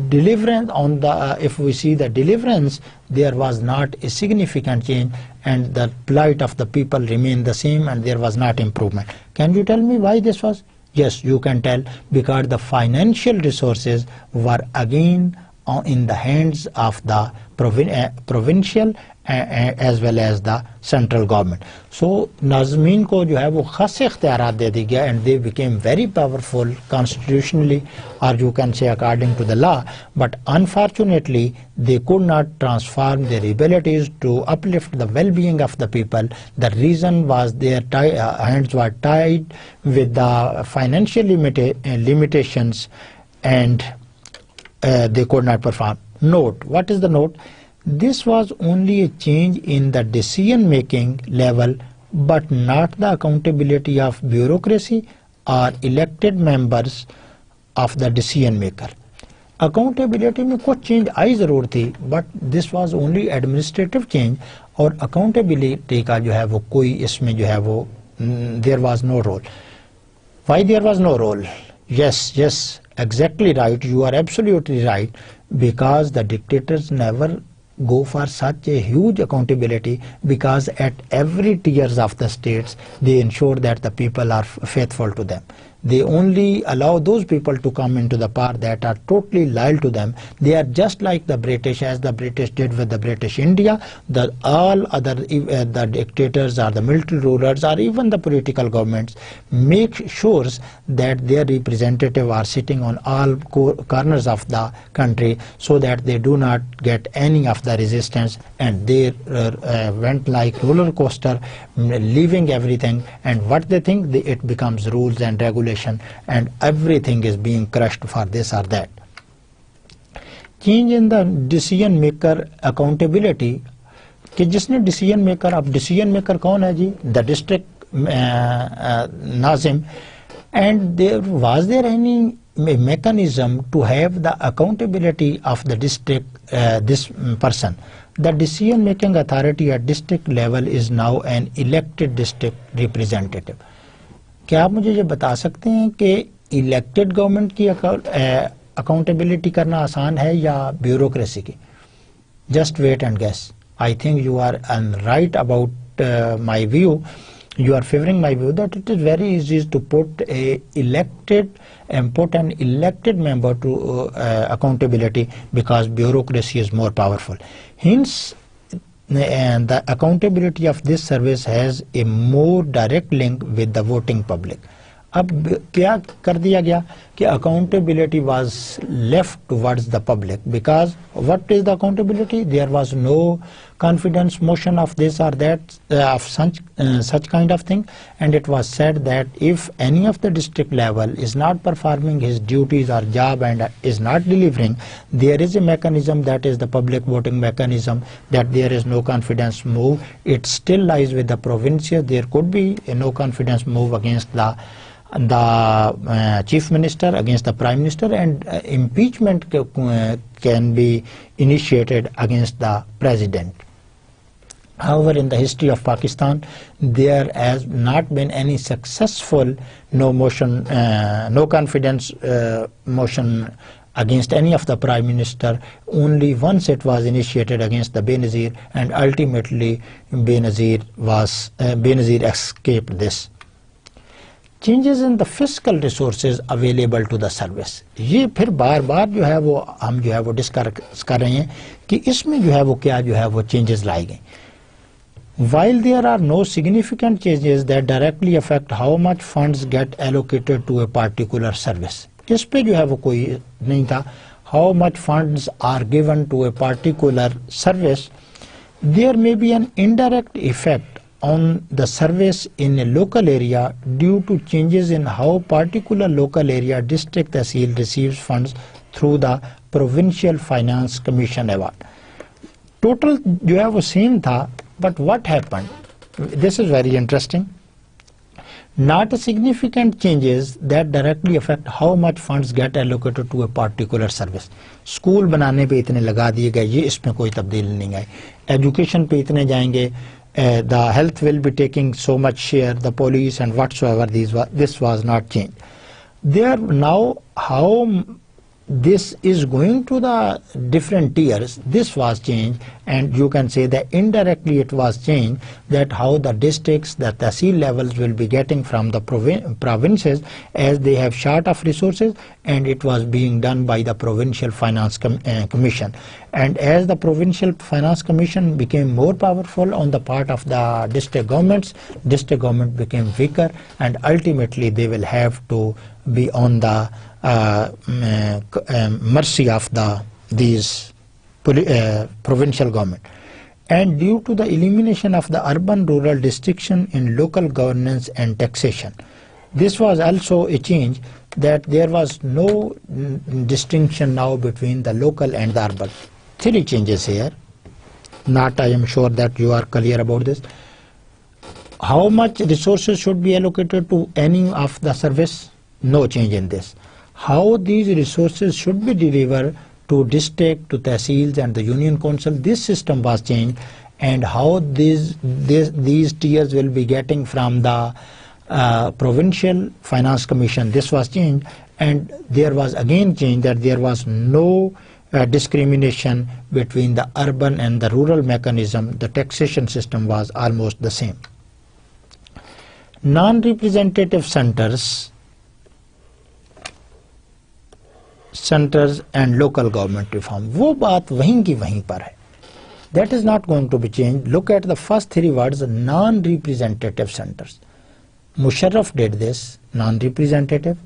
deliverance on the if we see the deliverance, there was not a significant change, and the plight of the people remained the same, and there was not improvement. Can you tell me why this was? Yes, you can tell, because the financial resources were again in the hands of the provincial as well as the central government. So nazmeen को जो है वो खासे इख्तियारात दे दी गया, and they became very powerful constitutionally, or you can say according to the law, but unfortunately they could not transform their abilities to uplift the well-being of the people. The reason was their hands were tied with the financial limitations, and they could not perform. Note, what is the note? This was only a change in the decision-making level, but not the accountability of bureaucracy or elected members of the decision-maker. Accountability में कुछ change आई ज़रूर थी, but this was only administrative change, और accountability का जो है वो कोई इसमें जो है वो there was no role. Why there was no role? Yes, exactly right. You are absolutely right, because the dictators never go for such a huge accountability, because at every tiers of the states they ensure that the people are faithful to them. They only allow those people to come into the power that are totally loyal to them. They are just like the British, as the British did with the British India. All other the dictators or the military rulers or even the political governments make sure that their representatives are sitting on all corners of the country, so that they do not get any of the resistance, and they went like roller coaster, leaving everything, and what they think, it becomes rules and regulations, and everything is being crushed for this or that. Change in the decision maker accountability, कि जिसने decision maker, अब decision maker कौन है जी? The district Nazim, and was there any mechanism to have the accountability of the district this person? The decision making authority at district level is now an elected district representative. क्या आप मुझे ये बता सकते हैं कि इलेक्टेड गवर्नमेंट की accountability करना आसान है या ब्यूरोक्रेसी की? Just wait and guess. I think you are right about my view. You are favoring my view that it is very easy to put an elected member to accountability, because bureaucracy is more powerful. Hence, the accountability of this service has a more direct link with the voting public. अब क्या कर दिया गया कि accountability was left towards the public, because what is the accountability? There was no confidence motion of this or that, of such kind of thing, and it was said that if any of the district level is not performing his duties or job and is not delivering, there is a mechanism, that is the public voting mechanism, that there is no confidence move. It still lies with the provincial. There could be a no confidence move against the chief minister, against the prime minister, and impeachment can be initiated against the president. However, in the history of Pakistan, there has not been any successful no confidence motion against any of the prime minister. Only once it was initiated against the Benazir, and ultimately Benazir escaped this. Changes in the fiscal resources available to the service. ये फिर बार बार जो है वो हम जो है वो discuss कर रहे हैं कि इसमें जो है वो क्या जो है वो changes लाई गई. While there are no significant changes that directly affect how much funds get allocated to a particular service. इस पे जो है वो कोई नहीं था. How much funds are given to a particular service. There may be an indirect effect on the service in a local area due to changes in how particular local area district Tehsil receives funds through the Provincial Finance Commission award. Total जो है वो same था, but what happened? This is very interesting. Not a significant changes that directly affect how much funds get allocated to a particular service. School बनाने पे इतने लगा दिए गए, ये इसमें कोई तब्दीली नहीं आई. एजुकेशन पे इतने जाएंगे, the health will be taking so much share, the police and whatsoever, this was not changed. There now, how this is going to the different tiers, this was changed, and you can say that indirectly it was changed, that how the districts, the Tehsil levels will be getting from the provinces as they have short of resources, and it was being done by the Provincial Finance Commission. And as the Provincial Finance Commission became more powerful on the part of the district governments, district government became weaker, and ultimately they will have to be on the mercy of these provincial government. And due to the elimination of the urban-rural distinction in local governance and taxation, this was also a change, that there was no distinction now between the local and the urban. Three changes here. Not, I am sure that you are clear about this. How much resources should be allocated to any of the service? No change in this. How these resources should be delivered to district, to Tehsils and the Union Council, this system was changed. And how these tiers will be getting from the Provincial Finance Commission, this was changed. And there was again change, that there was no discrimination between the urban and the rural mechanism. The taxation system was almost the same. Non-representative centers and local government reform, वो बात वहीं की वहीं पर है. That is not going to be changed. Look at the first three words, non-representative centers. Musharraf did this, non-representative.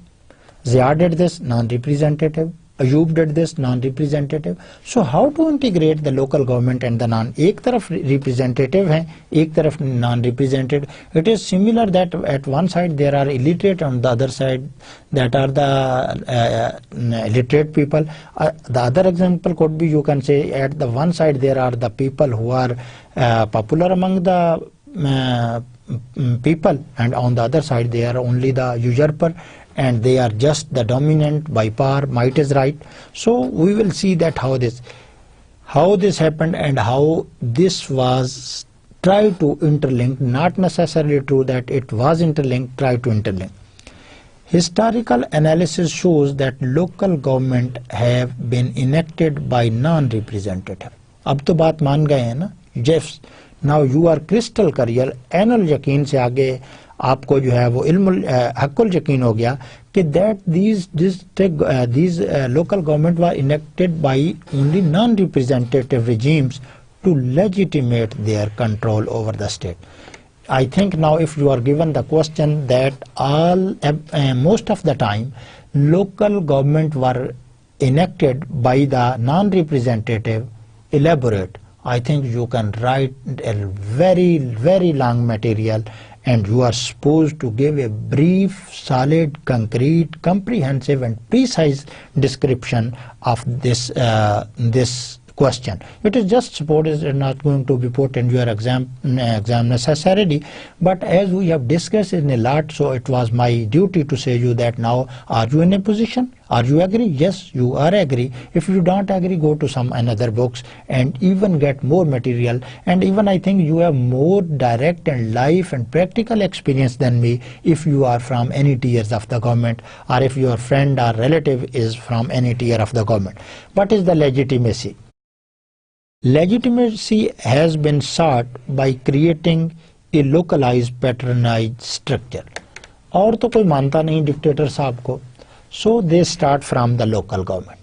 Zia did this, non-representative. Ayub did this, non-representative. So how to integrate the local government and the एक तरफ representative है, एक तरफ non-representative. It is similar that at one side there are illiterate, on the other side that are the literate people. The other example could be, you can say, at the one side there are the people who are popular among the people, and on the other side they are only the usurper, and they are just the dominant by power, might is right. So we will see that how this happened, and how this was tried to interlink. Not necessarily true that it was interlinked, tried to interlink. Historical analysis shows that local government have been enacted by non-representative. अब तो बात मान गए हैं ना. Yes, now you are crystal clear, anal यकीन से आगे आपको जो है वो इल्मुल हक्कुल यकीन हो गया कि that these local government were enacted by only non-representative regimes to legitimate their control over the state. I think now if you are given the question that most of the time local government were enacted by the non-representative, elaborate. I think you can write a very, very long material, and you are supposed to give a brief, solid, concrete, comprehensive and precise description of this question. It is just suppose it is not going to be put in your exam necessarily, but as we have discussed in a lot, so it was my duty to say you that now, are you in a position? Are you agree? Yes, you are agree. If you don't agree, go to some another books and even get more material. And even I think you have more direct and life and practical experience than me if you are from any tiers of the government, or if your friend or relative is from any tier of the government. What is the legitimacy? Legitimacy has been sought by creating a localized patronage structure. और तो कोई मानता नहीं dictator साहब को. So they start from the local government.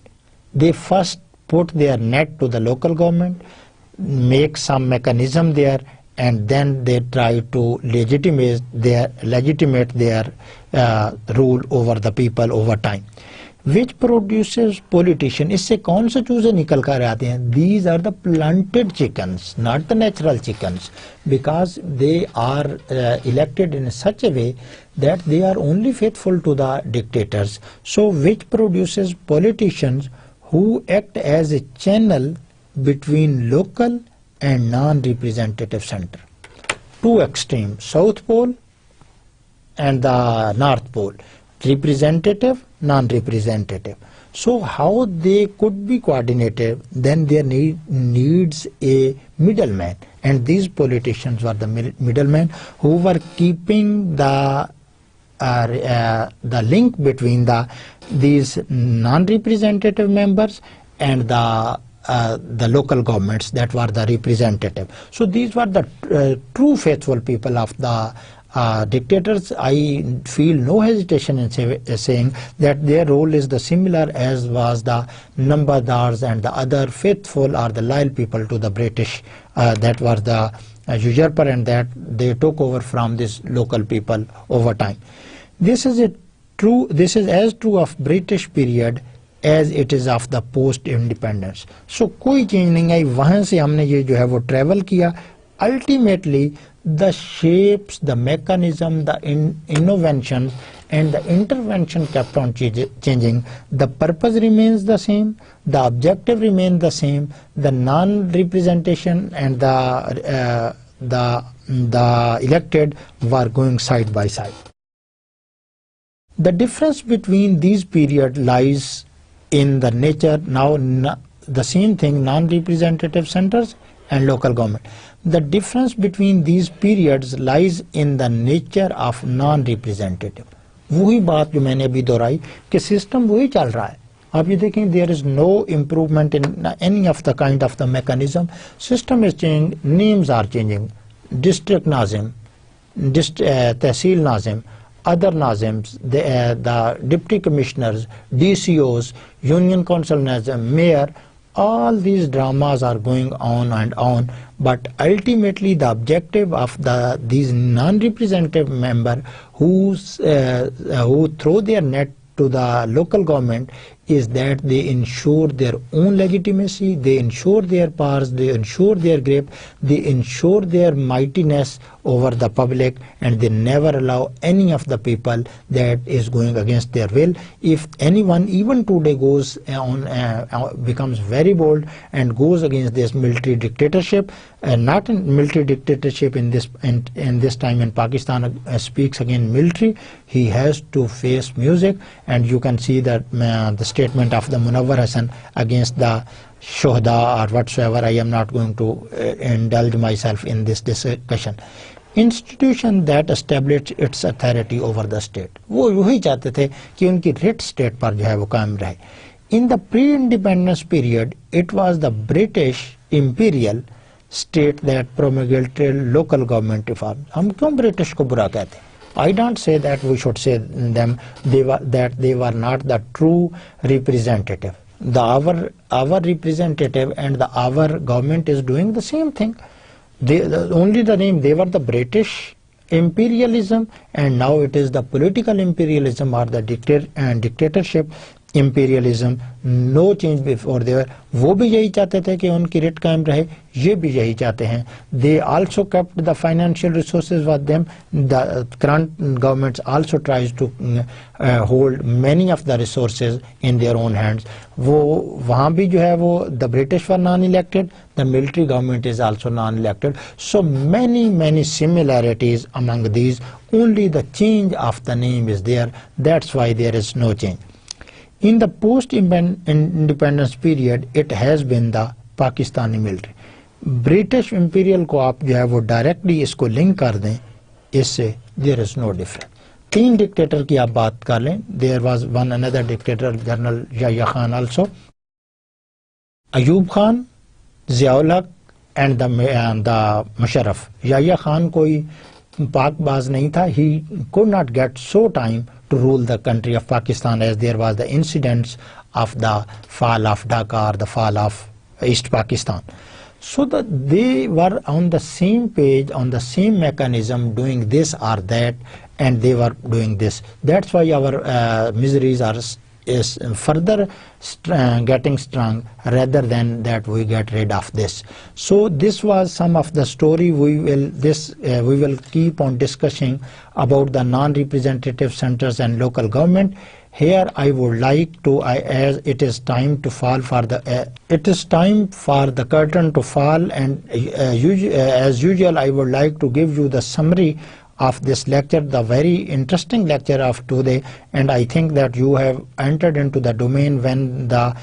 They first put their net to the local government, make some mechanism there, and then they try to legitimate their rule over the people over time. which produces politician. इससे कौन से चूजे निकल कर आते हैं? These are the planted chickens, not the natural chickens, because they are elected in such a way that they are only faithful to the dictators. So which produces politicians who act as a channel between local and non-representative center. Two extremes, South Pole and the North Pole, representative, non-representative. So how they could be coordinated? Then there needs a middleman, and these politicians were the middlemen who were keeping the link between these non-representative members and the local governments that were the representative. So these were the true faithful people of the dictators. I feel no hesitation in saying that their role is the similar as was the Nambardars and the other faithful or the loyal people to the British that were the usurper, and that they took over from these local people over time. This is as true of British period as it is of the post independence. So कोई change नहीं आई, वहाँ से हमने ये जो है वो travel किया. Ultimately the shapes, the mechanism, the innovations and the intervention kept on changing. The purpose remains the same, the objective remains the same, the non-representation and the elected were going side by side. The difference between these periods lies in the nature. Now the same thing, non-representative centers and local government. The difference between these periods lies in the nature of non-representative. वही बात जो मैंने अभी दोहराई कि system वही चल रहा है. आप ये देखें, there is no improvement in any of the kind of the mechanism. System is changing, names are changing. District Nazim, Tehsil Nazim, other Nazims, the deputy commissioners, DCOs, Union Council Nazim, mayor, all these dramas are going on and on, but ultimately the objective of these non-representative members who throw their net to the local government is that they ensure their own legitimacy, they ensure their powers, they ensure their grip, they ensure their mightiness over the public, and they never allow any of the people that is going against their will. If anyone even today goes becomes very bold and goes against this military dictatorship, not in military dictatorship in this time in Pakistan, speaks against military, he has to face music. And you can see that the statement of the Munawwar Hasan against the Shuhada or whatsoever. I am not going to indulge myself in this discussion. Institution that established its authority over the state, वो वही चाहते थे कि उनकी rate state पर जो है वो कायम रहे. In the pre-independence period, it was the British imperial state that promulgated local government reform. हम क्यों ब्रिटिश को बुरा कहते हैं? I don't say that we should say them that they were not the true representative. Our representative and our government is doing the same thing. Only the name, they were the British imperialism, and now it is the political imperialism or the dictatorship imperialism. No change before there. वो भी यही चाहते थे कि उनकी rate कायम रहे, ये भी यही चाहते हैं. They also kept the financial resources with them. The current governments also tries to hold many of the resources in their own hands. वो वहाँ भी जो है वो the British were non-elected, the military government is also non-elected. So many similarities among these. Only the change of the name is there. That's why there is no change. In the post-independence period, it has been the Pakistani military. British imperial को आप जो है वो directly इसको link कर दें, इससे there is no difference. तीन dictator की आप बात कर लें. There was another dictator, General Yahya Khan also. Ayub Khan, Ziaul Haq and the Musharraf. Yahya Khan कोई पाकबाज नहीं था. He could not get so time to rule the country of Pakistan, as there was the incidents of the fall of Dhaka or the fall of East Pakistan. So that they were on the same page, on the same mechanism, doing this or that, and they were doing this. That's why our miseries are is further getting strong, rather than that we get rid of this. So this was some of the story. We will keep on discussing about the non-representative centers and local government. Here I would like to, as it is time to fall for the curtain to fall, and as usual I would like to give you the summary of this lecture, the very interesting lecture of today, and I think that you have entered into the domain when the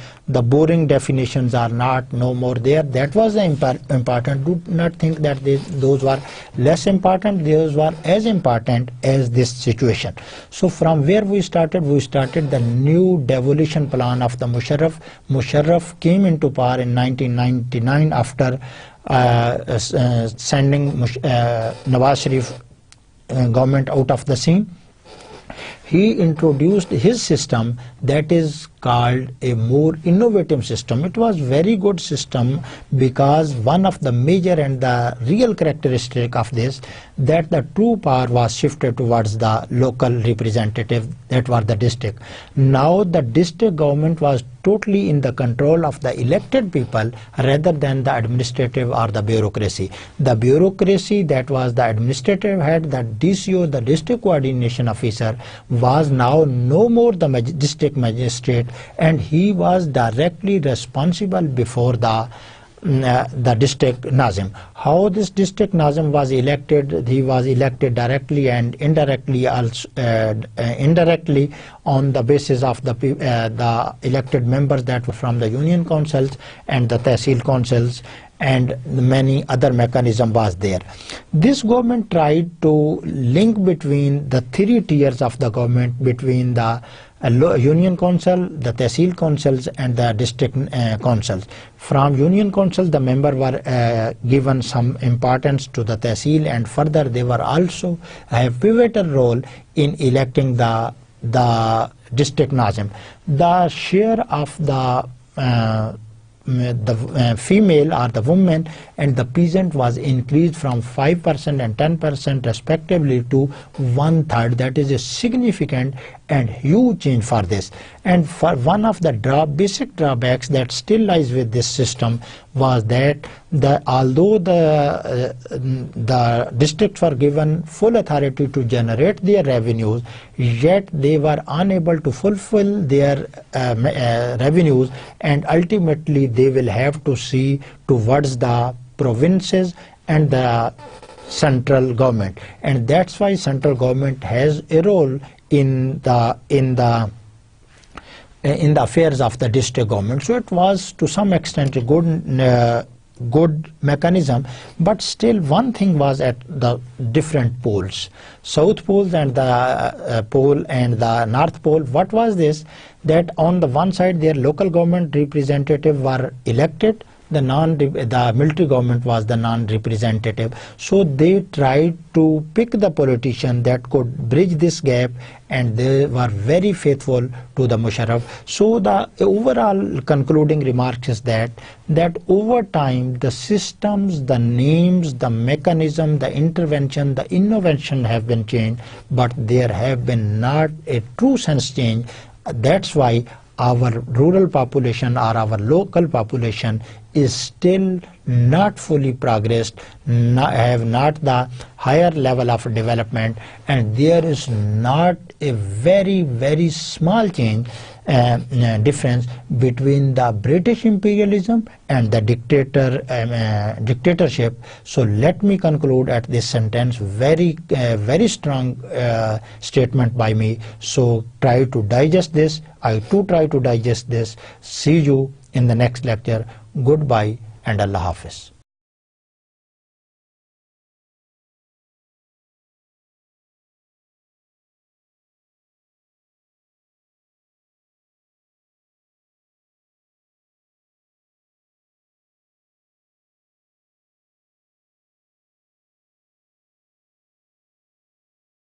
boring definitions are no more there. That was important. Do not think that those were less important. Those were as important as this situation. So from where we started the new devolution plan of the Musharraf. Musharraf came into power in 1999 after sending Nawaz Sharif government out of the scene. He introduced his system that is called a more innovative system. It was very good system because one of the major and the real characteristic of this, that the true power was shifted towards the local representative, that was the district. Now the district government was totally in the control of the elected people rather than the administrative or the bureaucracy. The bureaucracy, that was the administrative head, the DCO, the district coordination officer, was now no more the district magistrate, and he was directly responsible before the district Nazim. How this district Nazim was elected? He was elected directly and indirectly, also indirectly on the basis of the elected members that were from the union councils and the tehsil councils, and many other mechanism was there. This government tried to link between the three tiers of the government, between the union council, the tehsil councils and the district councils. From union council the members were given some importance to the tehsil, and further they were also a pivotal role in electing the district Nazim. The share of the female or the woman and the peasant was increased from 5% and 10% respectively to 1/3. That is a significant and huge change for this. And for one of the basic drawbacks that still lies with this system was that although the districts were given full authority to generate their revenues, yet they were unable to fulfill their revenues, and ultimately they will have to see towards the provinces and the central government. And that's why central government has a role in the affairs of the district government. So it was to some extent a good mechanism, but still one thing was at the different poles, South Pole and the pole and the North Pole. What was this? That on the one side their local government representative were elected, the military government was the non-representative. So they tried to pick the politician that could bridge this gap, and they were very faithful to the Musharraf. So the overall concluding remark is that over time the systems, the names, the mechanism, the intervention, the innovation have been changed, but there have been not a true sense change. That's why our rural population or our local population is still not fully progressed, have not the higher level of development, and there is not a very, very small change difference between the British imperialism and the dictatorship. So let me conclude at this sentence, very strong statement by me. So try to digest this. I too try to digest this. See you in the next lecture. Goodbye and Allah Hafiz.